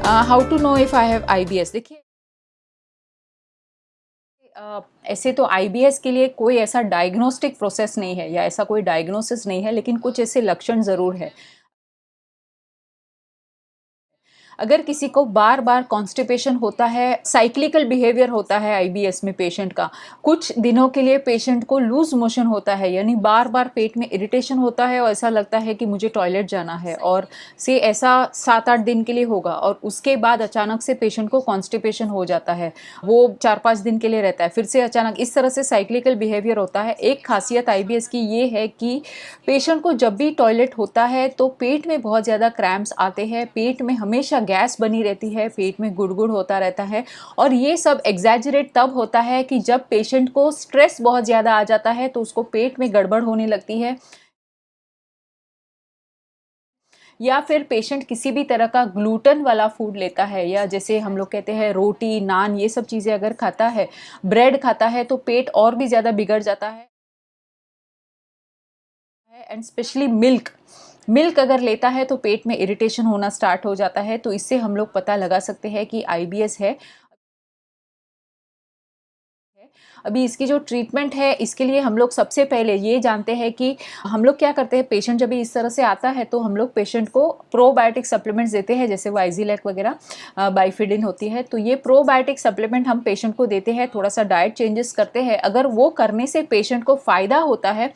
How to know if I have IBS? देखिए, ऐसे तो आईबीएस के लिए कोई ऐसा डायग्नोस्टिक प्रोसेस नहीं है या ऐसा कोई डायग्नोसिस नहीं है, लेकिन कुछ ऐसे लक्षण ज़रूर है। अगर किसी को बार बार कॉन्स्टिपेशन होता है, साइक्लिकल बिहेवियर होता है आईबीएस में पेशेंट का, कुछ दिनों के लिए पेशेंट को लूज मोशन होता है, यानी बार बार पेट में इरिटेशन होता है और ऐसा लगता है कि मुझे टॉयलेट जाना है, और से ऐसा 7-8 दिन के लिए होगा और उसके बाद अचानक से पेशेंट को कॉन्स्टिपेशन हो जाता है, वो 4-5 दिन के लिए रहता है, फिर से अचानक, इस तरह से साइक्लिकल बिहेवियर होता है। एक खासियत आईबीएस की ये है कि पेशेंट को जब भी टॉयलेट होता है तो पेट में बहुत ज़्यादा क्रैम्प्स आते हैं, पेट में हमेशा गैस बनी रहती है, पेट में गुड़गुड़ होता रहता है, और ये सब एग्जैजरेट तब होता है कि जब पेशेंट को स्ट्रेस बहुत ज़्यादा आ जाता है तो उसको पेट में गड़बड़ होने लगती है, या फिर पेशेंट किसी भी तरह का ग्लूटन वाला फूड लेता है, या जैसे हम लोग कहते हैं रोटी, नान, ये सब चीज़ें अगर खाता है, ब्रेड खाता है, तो पेट और भी ज़्यादा बिगड़ जाता है। एंड स्पेशली मिल्क, मिल्क अगर लेता है तो पेट में इरिटेशन होना स्टार्ट हो जाता है, तो इससे हम लोग पता लगा सकते हैं कि आईबीएस है। अभी इसकी जो ट्रीटमेंट है, इसके लिए हम लोग सबसे पहले ये जानते हैं कि हम लोग क्या करते हैं, पेशेंट जब इस तरह से आता है तो हम लोग पेशेंट को प्रोबायोटिक सप्लीमेंट्स देते हैं, जैसे वाइजीलैक वगैरह, बाइफिडिन होती है, तो ये प्रोबायोटिक सप्लीमेंट हम पेशेंट को देते हैं, थोड़ा सा डाइट चेंजेस करते हैं। अगर वो करने से पेशेंट को फ़ायदा होता है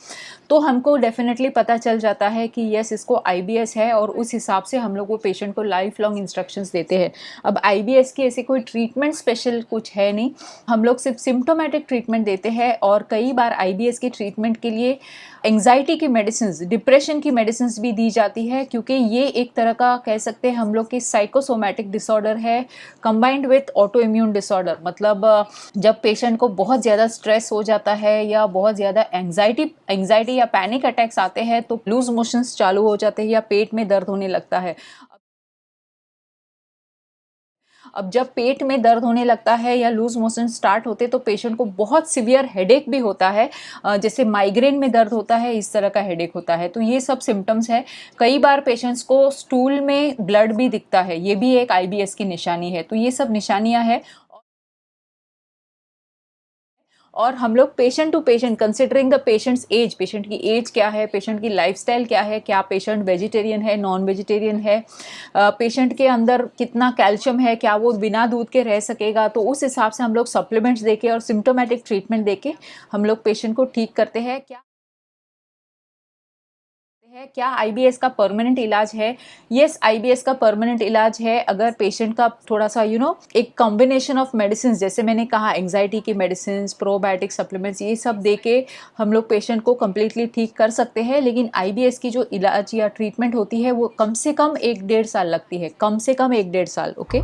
तो हमको डेफिनेटली पता चल जाता है कि यस, इसको आईबीएस है, और उस हिसाब से हम लोग वो पेशेंट को लाइफ लॉन्ग इंस्ट्रक्शंस देते हैं। अब आईबीएस की ऐसी कोई ट्रीटमेंट स्पेशल कुछ है नहीं, हम लोग सिर्फ सिम्टोमेटिक ट्रीटमेंट देते हैं, और कई बार आईबीएस की ट्रीटमेंट के लिए एंग्जाइटी की मेडिसिन, डिप्रेशन की मेडिसिन भी दी जाती है, क्योंकि ये एक तरह का कह सकते हैं हम लोग की साइकोसोमैटिक डिसऑर्डर है combined with auto immune disorder. मतलब जब पेशेंट को बहुत ज़्यादा स्ट्रेस हो जाता है या बहुत ज़्यादा एंग्जाइटी या पैनिक अटैक्स आते हैं तो लूज मोशंस चालू हो जाते हैं या पेट में दर्द होने लगता है। अब जब पेट में दर्द होने लगता है या लूज मोशन स्टार्ट होते तो पेशेंट को बहुत सिवियर हेडेक भी होता है, जैसे माइग्रेन में दर्द होता है, इस तरह का हेडेक होता है, तो ये सब सिम्टम्स है। कई बार पेशेंट्स को स्टूल में ब्लड भी दिखता है, ये भी एक आईबीएस की निशानी है, तो ये सब निशानियां है। और हम लोग patient to patient, considering the patients age, patient की एज क्या है, पेशेंट की लाइफस्टाइल क्या है, क्या पेशेंट वेजिटेरियन है, नॉन वेजिटेरियन है, पेशेंट के अंदर कितना कैल्शियम है, क्या वो बिना दूध के रह सकेगा, तो उस हिसाब से हम लोग सप्लीमेंट्स देके और सिम्टोमेटिक ट्रीटमेंट देके हम लोग पेशेंट को ठीक करते हैं। क्या आईबीएस का परमानेंट इलाज है? यस, आईबीएस का परमानेंट इलाज है अगर पेशेंट का थोड़ा सा एक कॉम्बिनेशन ऑफ मेडिसिन, जैसे मैंने कहा एंग्जाइटी की मेडिसिन, प्रोबायोटिक सप्लीमेंट्स, ये सब देके हम लोग पेशेंट को कम्प्लीटली ठीक कर सकते हैं। लेकिन आईबीएस की जो इलाज या ट्रीटमेंट होती है वो कम से कम 1-1.5 साल लगती है, कम से कम 1-1.5 साल। ओके।